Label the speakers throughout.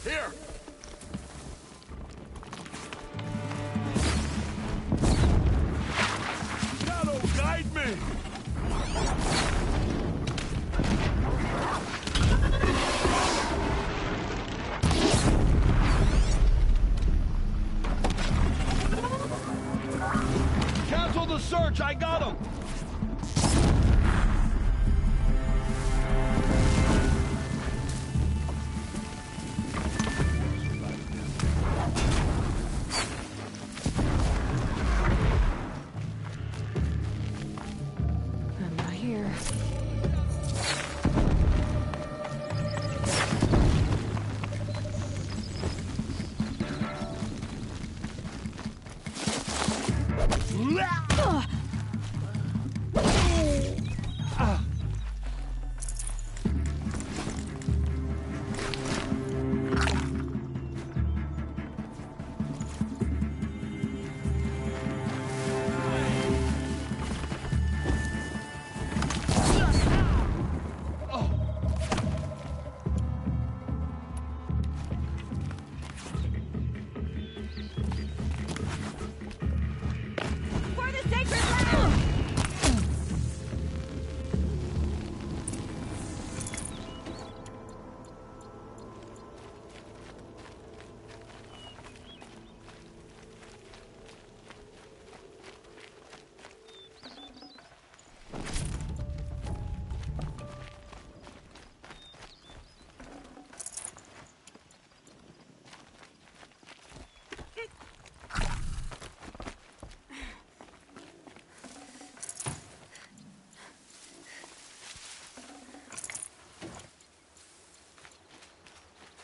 Speaker 1: Here! Shadow, guide me! Cancel the search! I got him!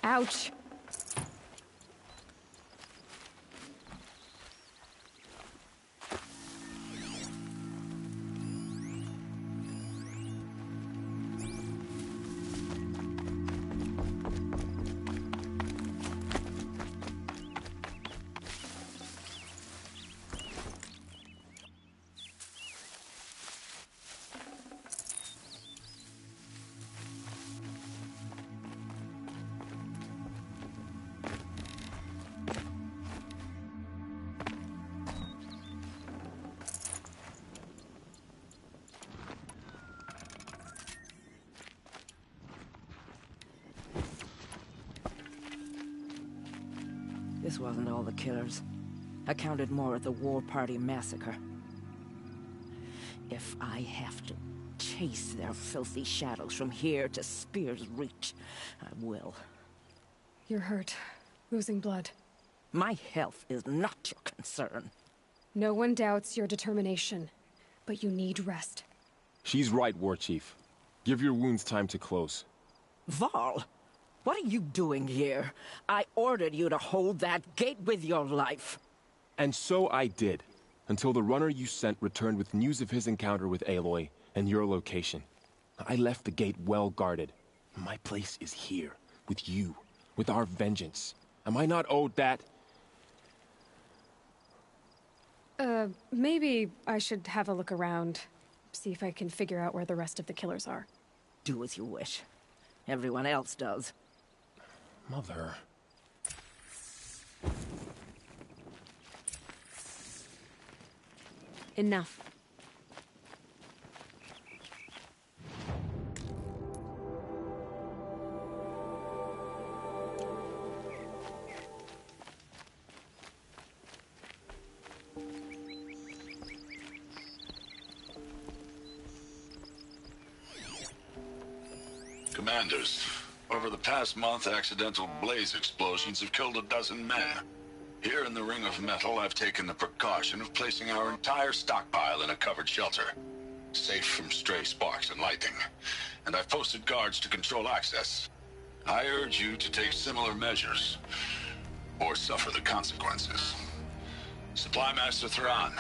Speaker 2: Ouch.
Speaker 3: This wasn't all the killers. I counted more at the War Party massacre. If I have to chase their filthy shadows from here to Spear's Reach, I will.
Speaker 2: You're hurt. Losing blood.
Speaker 3: My health is not your concern.
Speaker 2: No one doubts your determination, but you need rest.
Speaker 4: She's right, War Chief. Give your wounds time to close.
Speaker 3: Val, what are you doing here? I ordered you to hold that gate with your life.
Speaker 4: And so I did, until the runner you sent returned with news of his encounter with Aloy and your location. I left the gate well guarded. My place is here, with you, with our vengeance. Am I not owed that?
Speaker 2: Maybe I should have a look around. See if I can figure out where the rest of the killers are.
Speaker 3: Do as you wish. Everyone else does.
Speaker 4: Mother...
Speaker 2: Enough.
Speaker 5: Commanders, over the past month, accidental blaze explosions have killed 12 men. Here in the Ring of Metal, I've taken the precaution of placing our entire stockpile in a covered shelter, safe from stray sparks and lightning, and I've posted guards to control access. I urge you to take similar measures, or suffer the consequences. Supply Master Thrawn,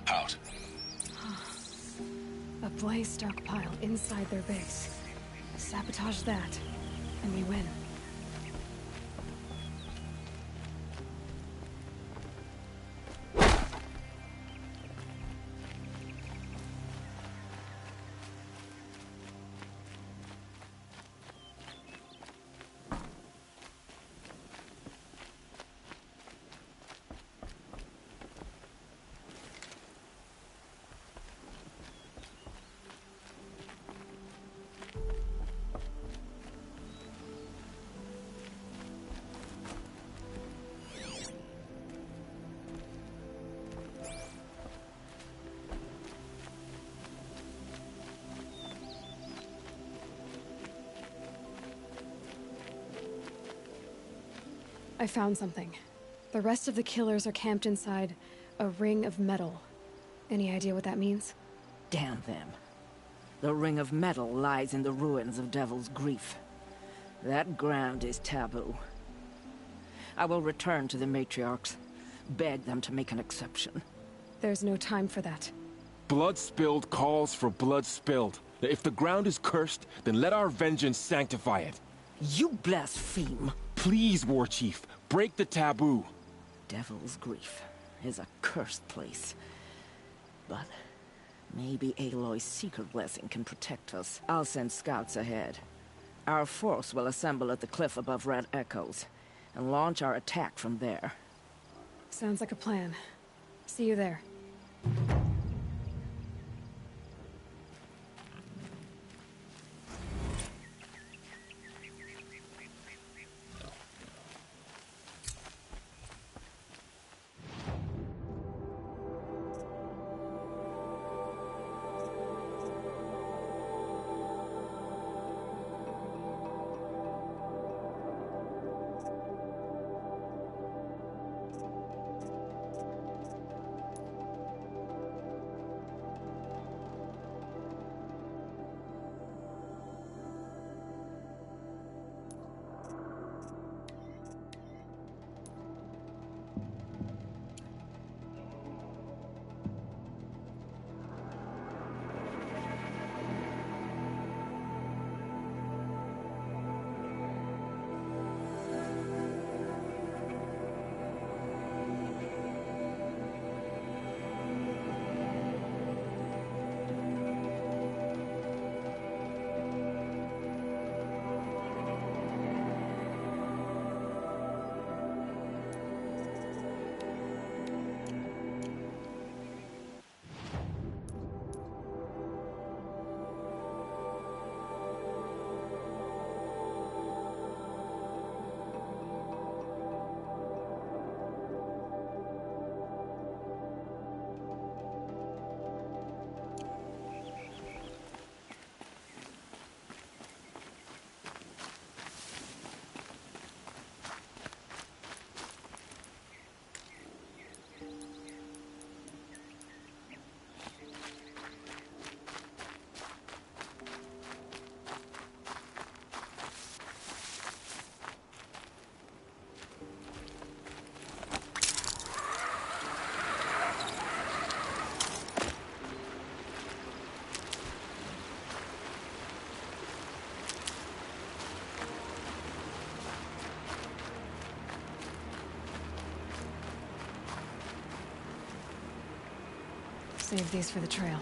Speaker 5: out.
Speaker 2: A blaze stockpile inside their base. Sabotage that, and we win. I found something. The rest of the killers are camped inside a ring of metal. Any idea what that means?
Speaker 3: Damn them. The ring of metal lies in the ruins of Devil's Grief. That ground is taboo. I will return to the matriarchs, beg them to make an exception.
Speaker 2: There's no time for that.
Speaker 4: Blood spilled calls for blood spilled. If the ground is cursed, then let our vengeance sanctify it.
Speaker 3: You blaspheme.
Speaker 4: Please, War Chief, break the taboo.
Speaker 3: Devil's Grief is a cursed place. But maybe Aloy's secret blessing can protect us. I'll send scouts ahead. Our force will assemble at the cliff above Red Echoes, and launch our attack from there.
Speaker 2: Sounds like a plan. See you there. Save these for the trail.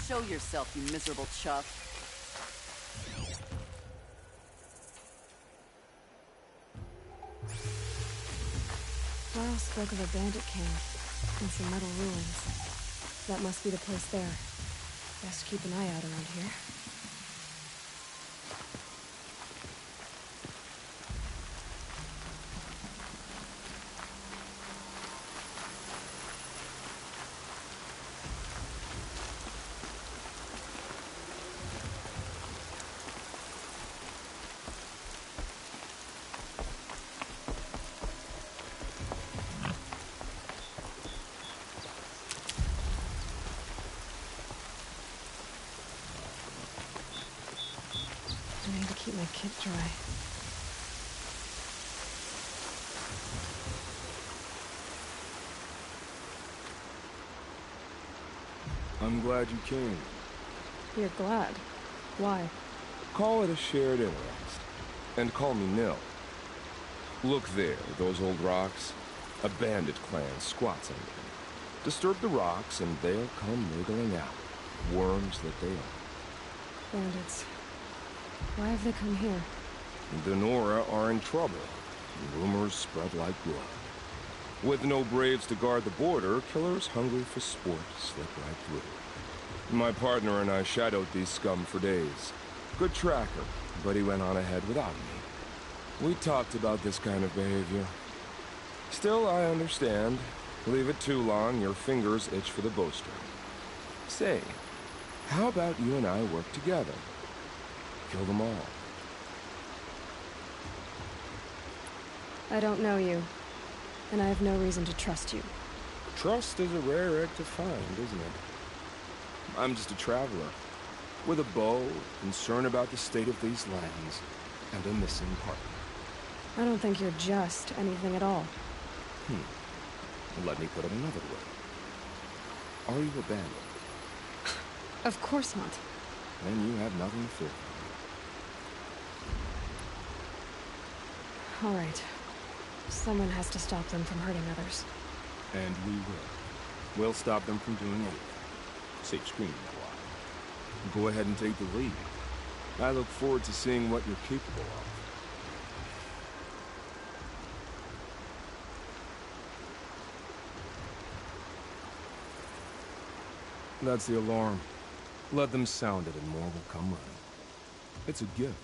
Speaker 6: Show yourself, you miserable chuff.
Speaker 2: Laurel spoke of a bandit camp and some metal ruins. That must be the place there. Best keep an eye out around here. I need to keep my kit dry.
Speaker 4: I'm glad you came.
Speaker 2: You're glad. Why?
Speaker 4: Call it a shared interest. And call me Nil. Look there, those old rocks. A bandit clan squats under them. Disturb the rocks and they'll come wriggling out. Worms that they are.
Speaker 2: Bandits. Why have they come here?
Speaker 4: The Nora are in trouble. Rumors spread like blood. With no braves to guard the border, killers hungry for sport slip right through. My partner and I shadowed these scum for days. Good tracker, but he went on ahead without me. We talked about this kind of behavior. Still, I understand. Leave it too long, your fingers itch for the bowstring. Say, how about you and I work together? Kill them all.
Speaker 2: I don't know you, and I have no reason to trust you.
Speaker 4: Trust is a rare egg to find, isn't it? I'm just a traveler, with a bow, concern about the state of these lands, and a missing partner.
Speaker 2: I don't think you're just anything at all.
Speaker 4: Let me put it another way. Are you a bandit?
Speaker 2: Of course not.
Speaker 4: Then you have nothing to fear.
Speaker 2: All right. Someone has to stop them from hurting others.
Speaker 4: And we will. We'll stop them from doing anything. Save screaming a while. Go ahead and take the lead. I look forward to seeing what you're capable of. That's the alarm. Let them sound it and more will come running. It's a gift.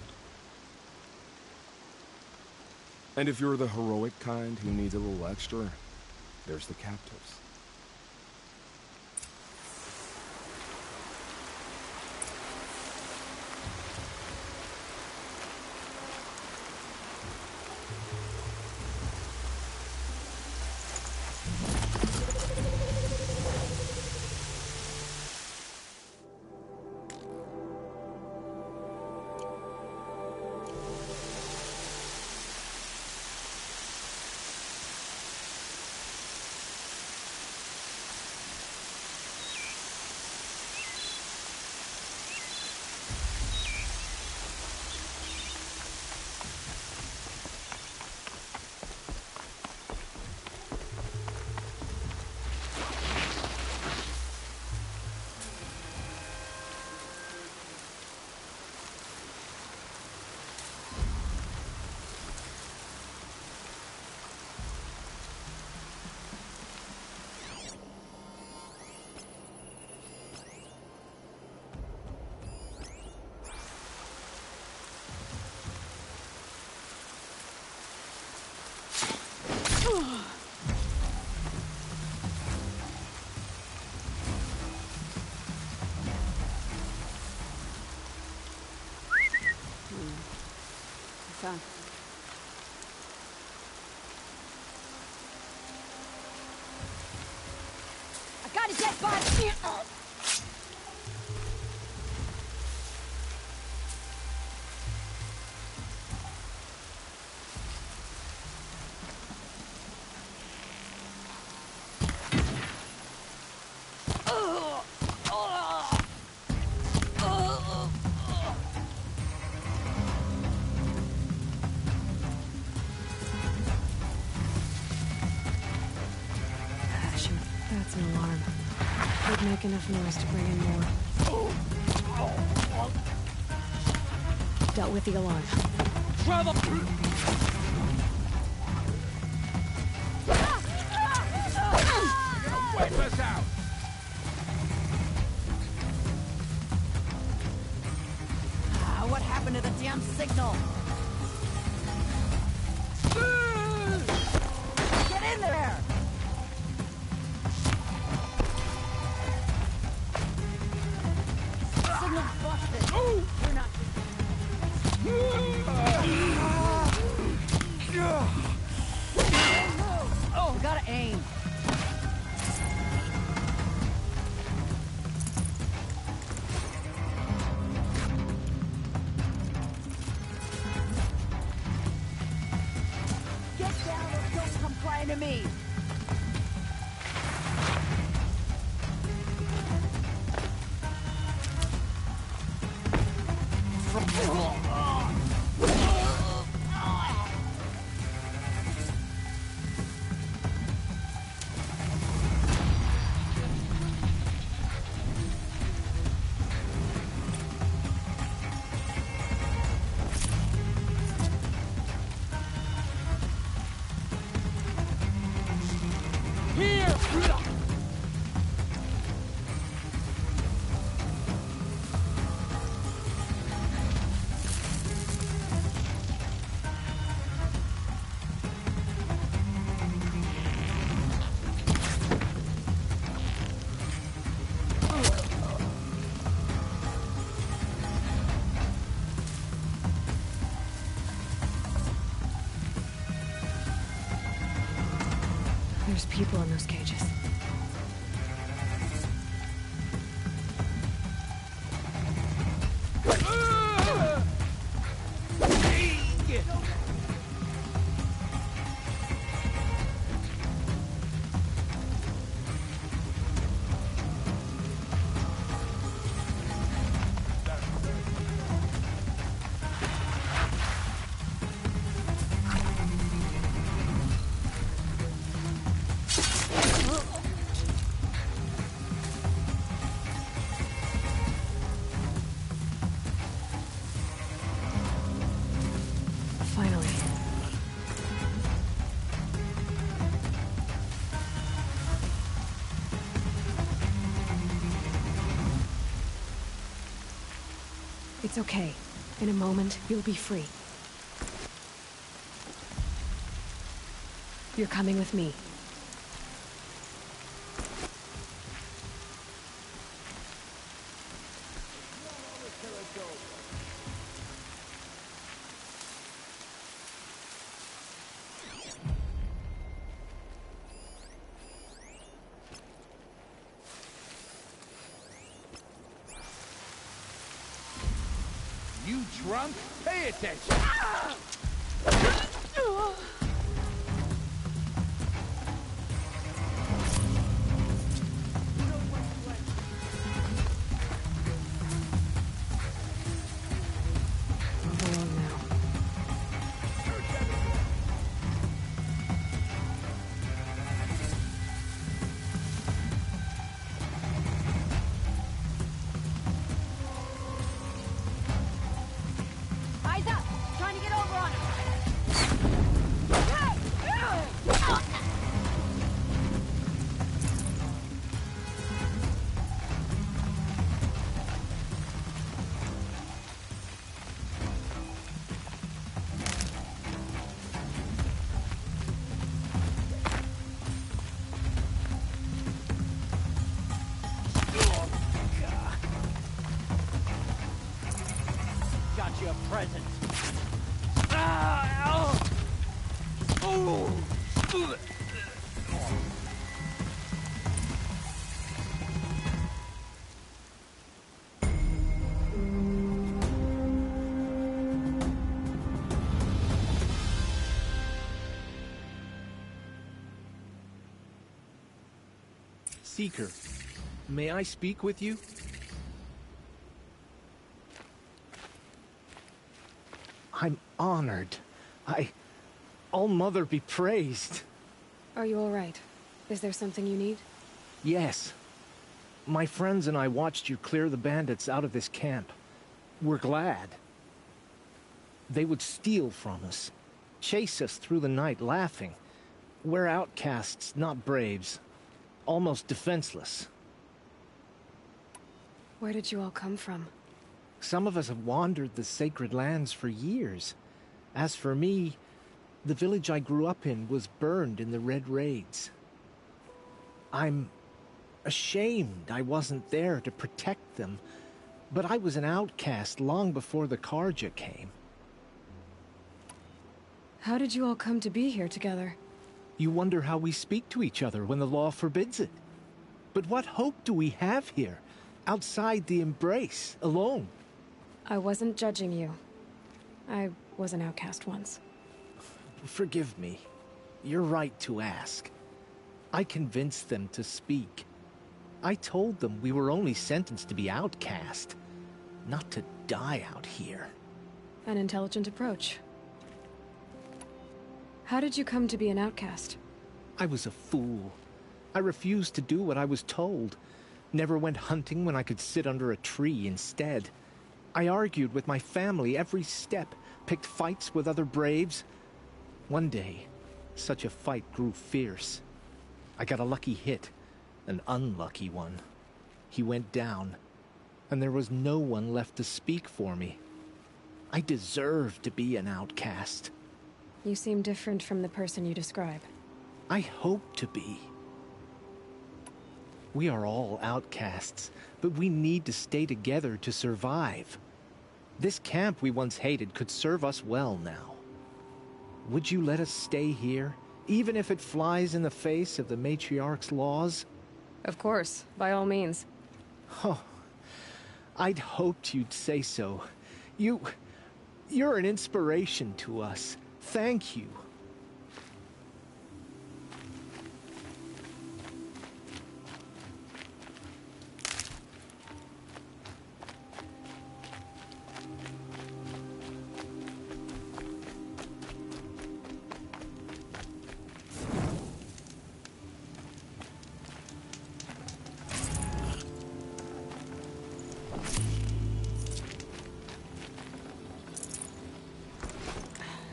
Speaker 4: And if you're the heroic kind who needs a little extra, there's the captives.
Speaker 6: Son. I got a dead body!
Speaker 2: That's an alarm. Would make enough noise to bring in more. Dealt with the alarm.
Speaker 1: Trouble! Wipe us out!
Speaker 6: happened to the damn signal? Get in there! Signal's busted. We're not... Oh, gotta aim. Get down or don't come crying to me.
Speaker 2: There's people in those cages. Finally. It's okay. In a moment, you'll be free. You're coming with me.
Speaker 1: You drunk? Pay attention!
Speaker 2: Move along now.
Speaker 6: Eyes up! Trying to get over on him!
Speaker 1: Got you a present. Ah, ow. Ooh.
Speaker 7: Seeker, may I speak with you? I'm honored. All-Mother be praised.
Speaker 2: Are you all right? Is there something you need?
Speaker 7: Yes. My friends and I watched you clear the bandits out of this camp. We're glad. They would steal from us, chase us through the night laughing. We're outcasts, not braves. Almost defenseless.
Speaker 2: Where did you all come from?
Speaker 7: Some of us have wandered the sacred lands for years. As for me, the village I grew up in was burned in the Red Raids. I'm ashamed I wasn't there to protect them, but I was an outcast long before the Karja came.
Speaker 2: How did you all come to be here together?
Speaker 7: You wonder how we speak to each other when the law forbids it. But what hope do we have here, outside the embrace, alone?
Speaker 2: I wasn't judging you. I was an outcast once.
Speaker 7: Forgive me. You're right to ask. I convinced them to speak. I told them we were only sentenced to be outcast, not to die out here.
Speaker 2: An intelligent approach. How did you come to be an outcast?
Speaker 7: I was a fool. I refused to do what I was told. Never went hunting when I could sit under a tree instead. I argued with my family every step, picked fights with other braves. One day, such a fight grew fierce. I got a lucky hit, an unlucky one. He went down, and there was no one left to speak for me. I deserved to be an outcast.
Speaker 2: You seem different from the person you describe.
Speaker 7: I hope to be. We are all outcasts, but we need to stay together to survive. This camp we once hated could serve us well now. Would you let us stay here, even if it flies in the face of the matriarch's laws?
Speaker 2: Of course, by all means.
Speaker 7: Oh, I'd hoped you'd say so. You're an inspiration to us. Thank you.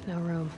Speaker 2: No room.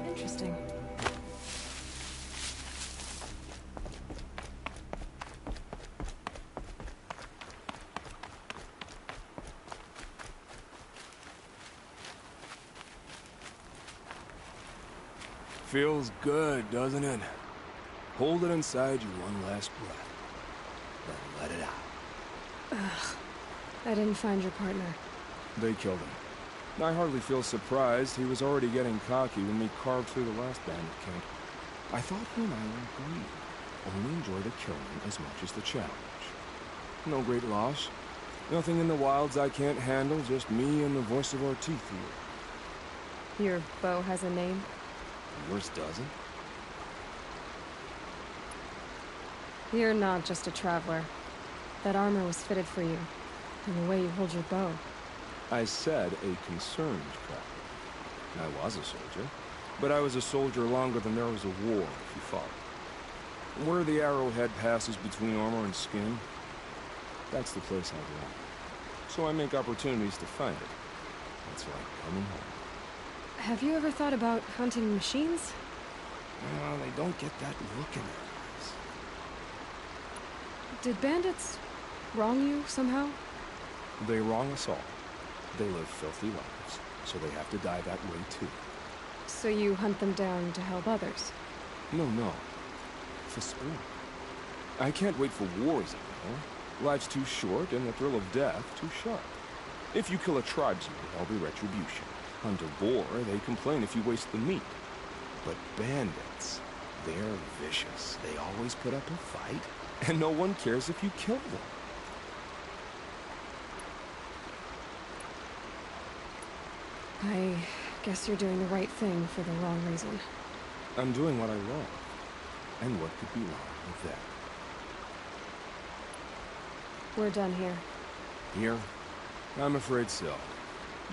Speaker 2: Interesting.
Speaker 4: Feels good, doesn't it? Hold it inside you one last breath. Then let it out.
Speaker 2: Ugh. I didn't find your partner.
Speaker 4: They killed him. I hardly feel surprised. He was already getting cocky when we carved through the last bandit camp. I thought he and I were agreed. Only enjoy the killing as much as the challenge. No great loss. Nothing in the wilds I can't handle, just me and the voice of our teeth here.
Speaker 2: Your bow has a name?
Speaker 4: Yours doesn't?
Speaker 2: You're not just a traveler. That armor was fitted for you, and the way you hold your bow.
Speaker 4: I said a concerned traveler. I was a soldier, but I was a soldier longer than there was a war, if you follow. Where the arrowhead passes between armor and skin, that's the place I go. So I make opportunities to find it. That's like coming home.
Speaker 2: Have you ever thought about hunting machines?
Speaker 4: Well, they don't get that look in their eyes.
Speaker 2: Did bandits wrong you somehow?
Speaker 4: They wrong us all. They live filthy lives, so they have to die that way too.
Speaker 2: So you hunt them down to help others?
Speaker 4: No. For sport. I can't wait for wars anymore. Life's too short and the thrill of death too sharp. If you kill a tribesman, there'll be retribution. Hunt a boar, they complain if you waste the meat. But bandits, they're vicious. They always put up a fight, and no one cares if you kill them.
Speaker 2: I guess you're doing the right thing for the wrong reason.
Speaker 4: I'm doing what I love. And what could be wrong with that?
Speaker 2: We're done here.
Speaker 4: Here? I'm afraid so.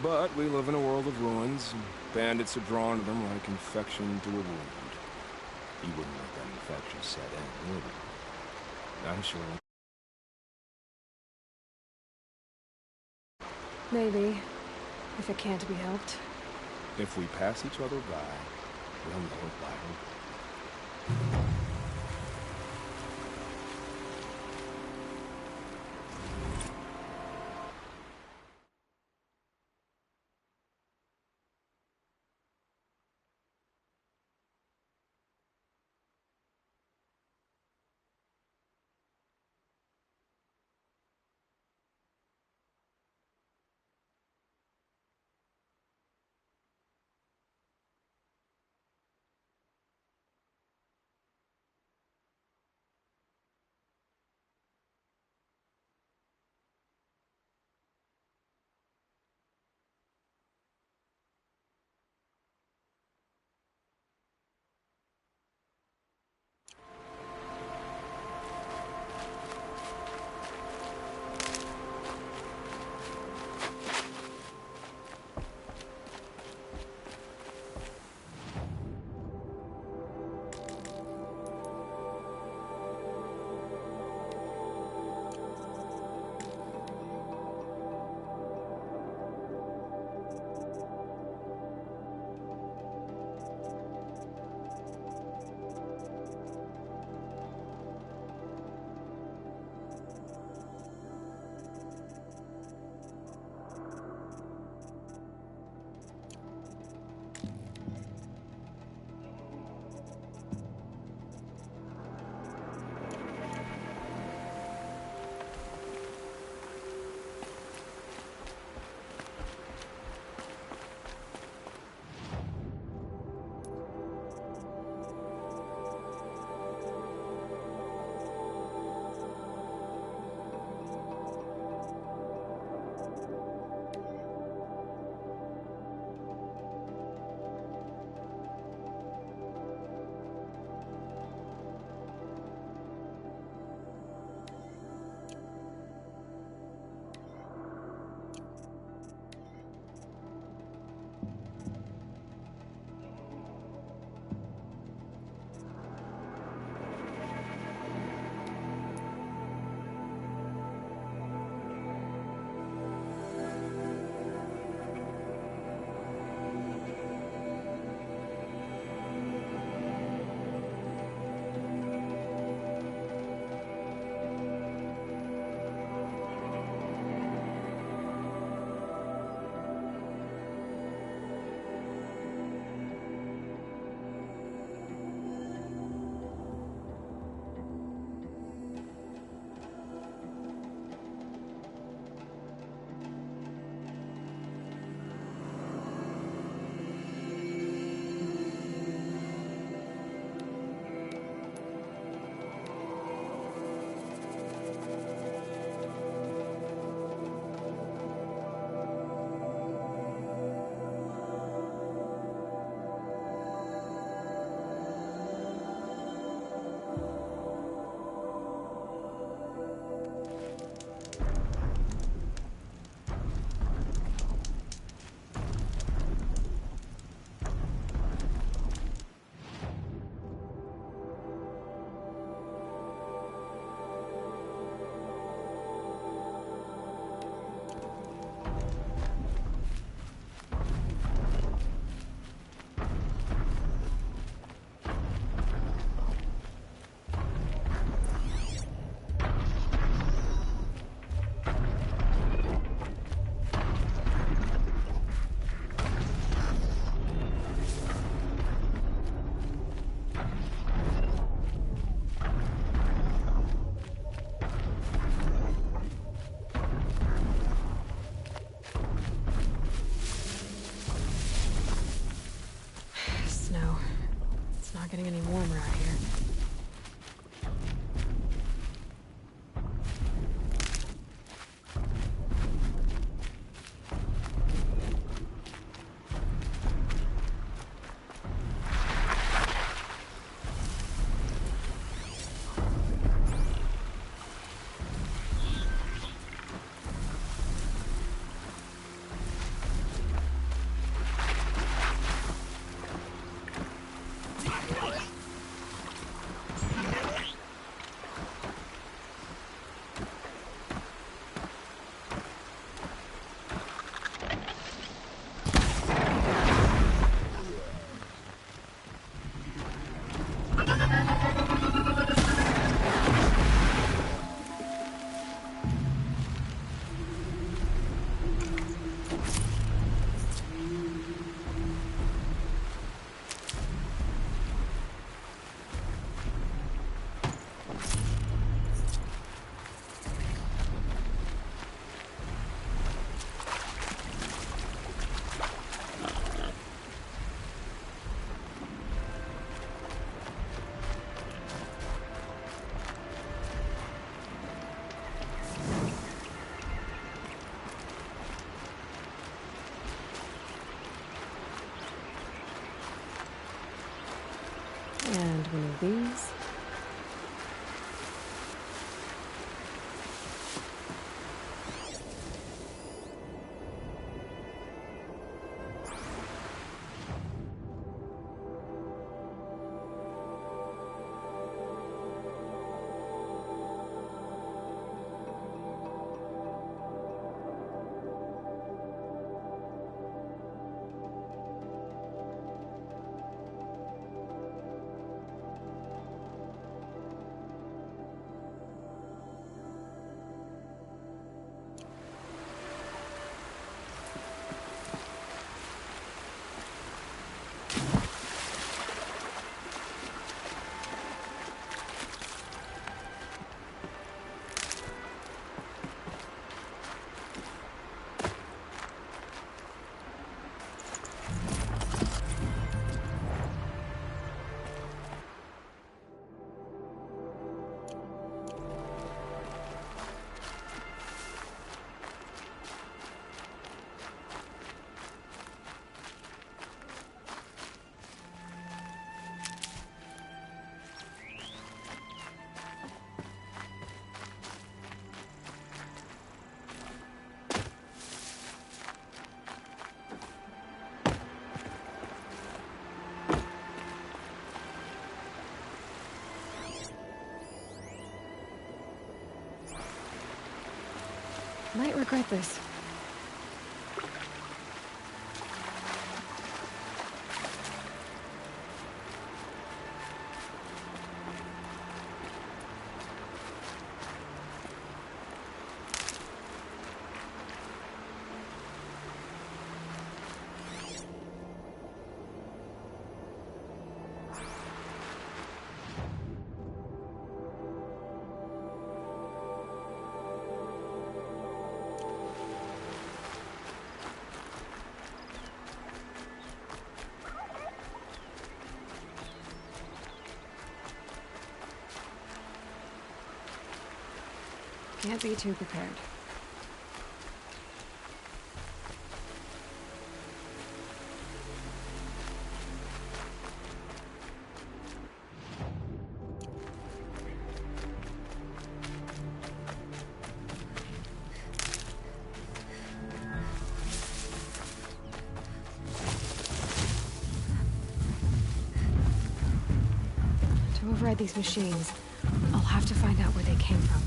Speaker 4: But we live in a world of ruins, and bandits are drawn to them like infection to a wound. You wouldn't let that infection set in, would you? I'm sure.
Speaker 2: Maybe, if it can't be helped.
Speaker 4: If we pass each other by, we'll know it by
Speaker 2: one of these. Might regret this. Can't be too prepared. To override these machines, I'll have to find out where they came from.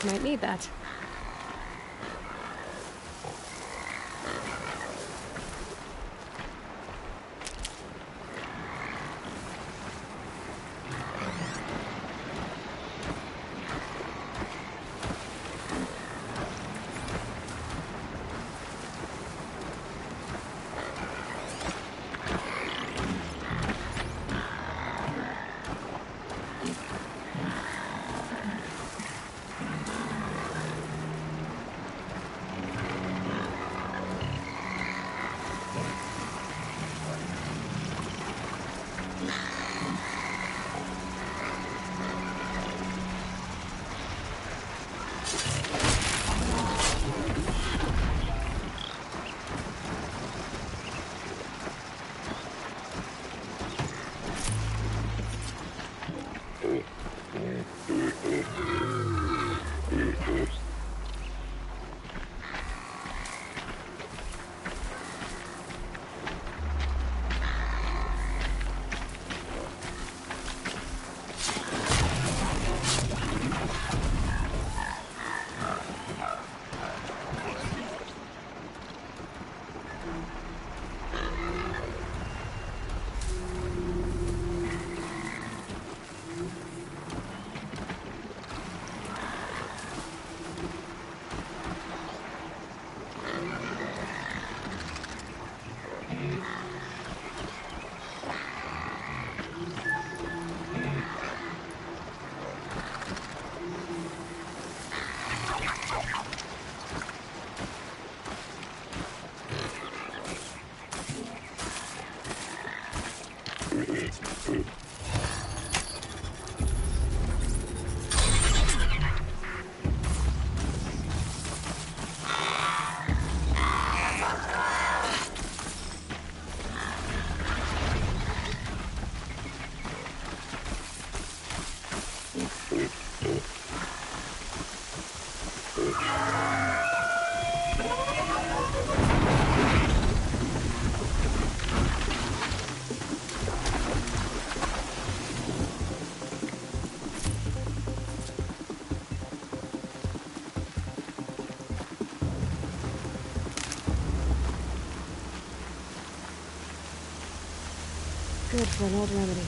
Speaker 2: Might need that. Good for an old remedy.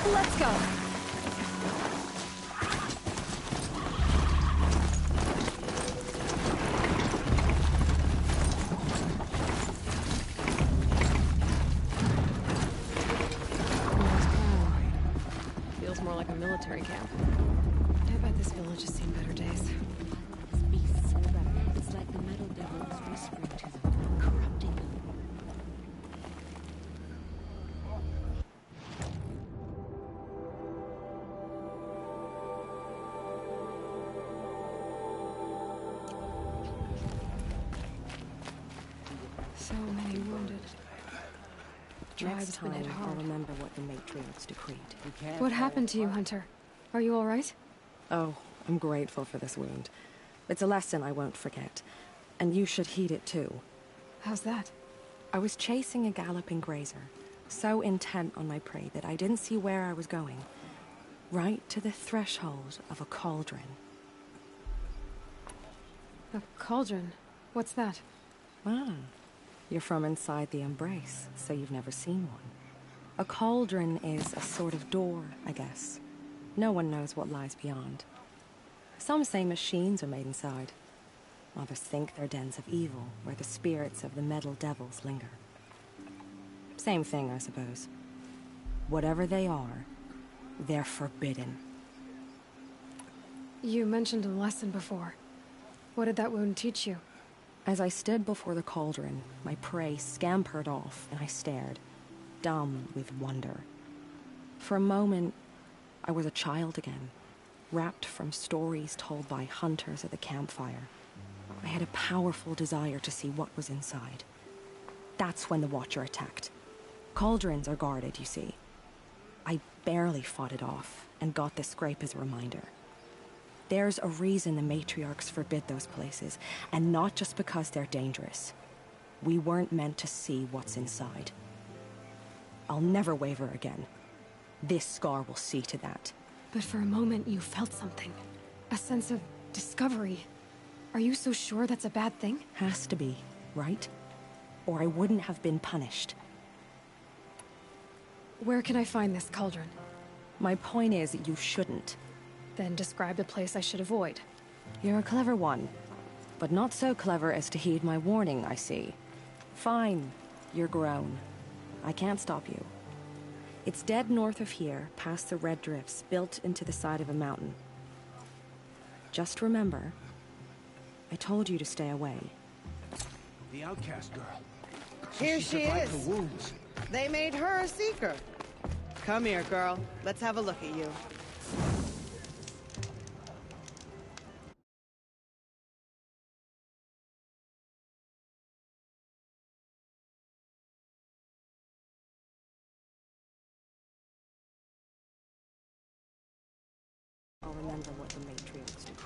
Speaker 2: Let's go. Feels more like a military camp. I bet this village has seen better days.
Speaker 8: These beasts are better. It's like the metal devils whispering to them, corrupting them.
Speaker 2: So many wounded.
Speaker 8: Next time,
Speaker 2: been hit
Speaker 8: I'll
Speaker 2: hard.
Speaker 8: remember what the matriarchs decreed.
Speaker 2: What happened to you, Hunter? Are you all right?
Speaker 8: Oh, I'm grateful for this wound. It's a lesson I won't forget. And you should heed it too.
Speaker 2: How's that?
Speaker 8: I was chasing a galloping grazer, so intent on my prey that I didn't see where I was going. Right to the threshold of a cauldron.
Speaker 2: A cauldron? What's that?
Speaker 8: Ah, you're from inside the Embrace, so you've never seen one. A cauldron is a sort of door, I guess. No one knows what lies beyond. Some say machines are made inside. Others think they're dens of evil, where the spirits of the metal devils linger. Same thing, I suppose. Whatever they are, they're forbidden.
Speaker 2: You mentioned a lesson before. What did that wound teach you?
Speaker 8: As I stood before the cauldron, my prey scampered off, and I stared, dumb with wonder. For a moment, I was a child again, wrapped from stories told by hunters at the campfire. I had a powerful desire to see what was inside. That's when the Watcher attacked. Cauldrons are guarded, you see. I barely fought it off, and got this scrape as a reminder. There's a reason the matriarchs forbid those places, and not just because they're dangerous. We weren't meant to see what's inside. I'll never waver again. This scar will see to that.
Speaker 2: But for a moment, you felt something. A sense of discovery. Are you so sure that's a bad thing?
Speaker 8: Has to be, right? Or I wouldn't have been punished.
Speaker 2: Where can I find this cauldron?
Speaker 8: My point is, you shouldn't.
Speaker 2: Then describe the place I should avoid.
Speaker 8: You're a clever one, but not so clever as to heed my warning, I see. Fine, you're grown. I can't stop you. It's dead north of here, past the red drifts, built into the side of a mountain. Just remember, I told you to stay away.
Speaker 9: The outcast girl.
Speaker 10: Here she
Speaker 9: survived
Speaker 10: is.
Speaker 9: her wounds.
Speaker 10: They made her a seeker. Come here, girl. Let's have a look at you.
Speaker 8: I'll remember what the matriarchs do.